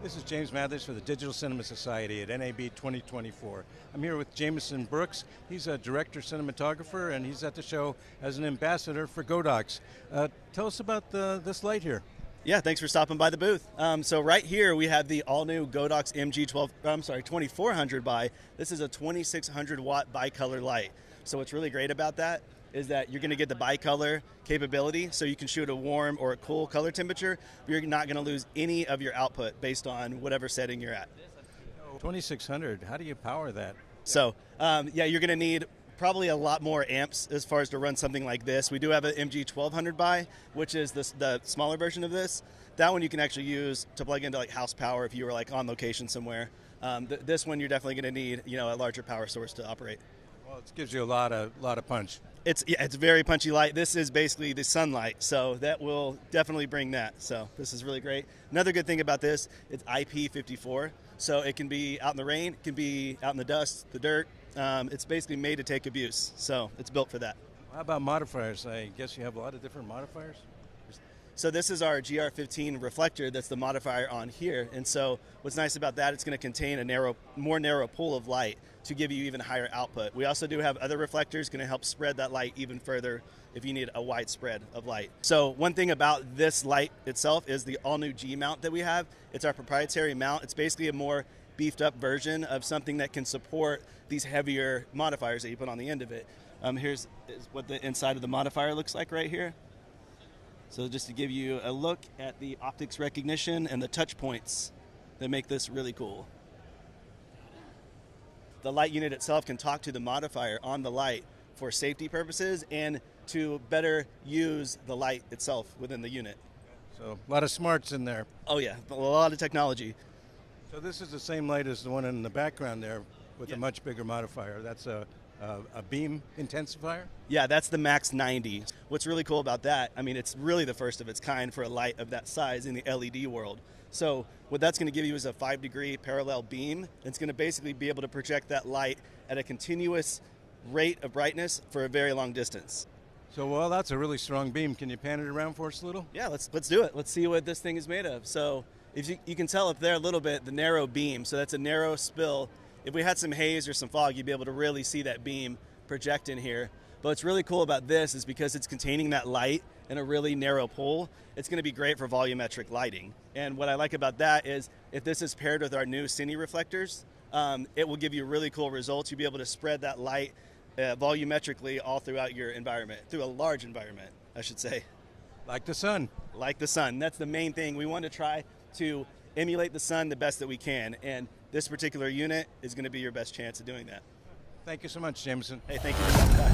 This is James Mathers for the Digital Cinema Society at NAB 2024. I'm here with Jameson Brooks. He's a director cinematographer and he's at the show as an ambassador for GODOX. Tell us about this light here. Yeah, thanks for stopping by the booth. So right here we have the all-new GODOX MG2400 bi. This is a 2600 watt bicolor light. So what's really great about that is that you're going to get the bicolor capability, so you can shoot a warm or a cool color temperature, but you're not going to lose any of your output based on whatever setting you're at. 2600, how do you power that? So yeah, you're going to need probably a lot more amps as far as to run something like this. We do have an MG1200 bi, which is the smaller version of this. That one you can actually use to plug into like house power if you were like on location somewhere. This one you're definitely going to need, you know, a larger power source to operate. Well, it gives you a lot of punch. It's a very punchy light. This is basically the sunlight, so that will definitely bring that. So this is really great. Another good thing about this, it's IP54, so it can be out in the rain, it can be out in the dust, the dirt. It's basically made to take abuse, so it's built for that. How about modifiers? I guess you have a lot of different modifiers? So this is our GR15 reflector that's the modifier on here, and so what's nice about that, it's going to contain a more narrow pool of light to give you even higher output. We also do have other reflectors going to help spread that light even further if you need a wide spread of light. So one thing about this light itself is the all-new G mount that we have. It's our proprietary mount. It's basically a more beefed up version of something that can support these heavier modifiers that you put on the end of it. Here's what the inside of the modifier looks like right here. So just to give you a look at the optics recognition and the touch points that make this really cool. The light unit itself can talk to the modifier on the light for safety purposes and to better use the light itself within the unit. So a lot of smarts in there. Oh yeah, a lot of technology. So this is the same light as the one in the background there with a much bigger modifier. That's a beam intensifier? Yeah, that's the Max 90. What's really cool about that, I mean, it's really the first of its kind for a light of that size in the LED world. So what that's going to give you is a 5-degree parallel beam. It's going to basically be able to project that light at a continuous rate of brightness for a very long distance. So, well, that's a really strong beam. Can you pan it around for us a little? Yeah, let's do it. Let's see what this thing is made of. So if you can tell up there a little bit, the narrow beam. So that's a narrow spill. If we had some haze or some fog, you'd be able to really see that beam project in here. But what's really cool about this is because it's containing that light in a really narrow pool, it's going to be great for volumetric lighting. And what I like about that is if this is paired with our new cine reflectors, it will give you really cool results. You'll be able to spread that light volumetrically all throughout your environment, through a large environment, I should say. Like the sun. Like the sun. That's the main thing. We want to try to emulate the sun the best that we can. And this particular unit is going to be your best chance of doing that. Thank you so much, Jameson. Hey, thank you for coming by.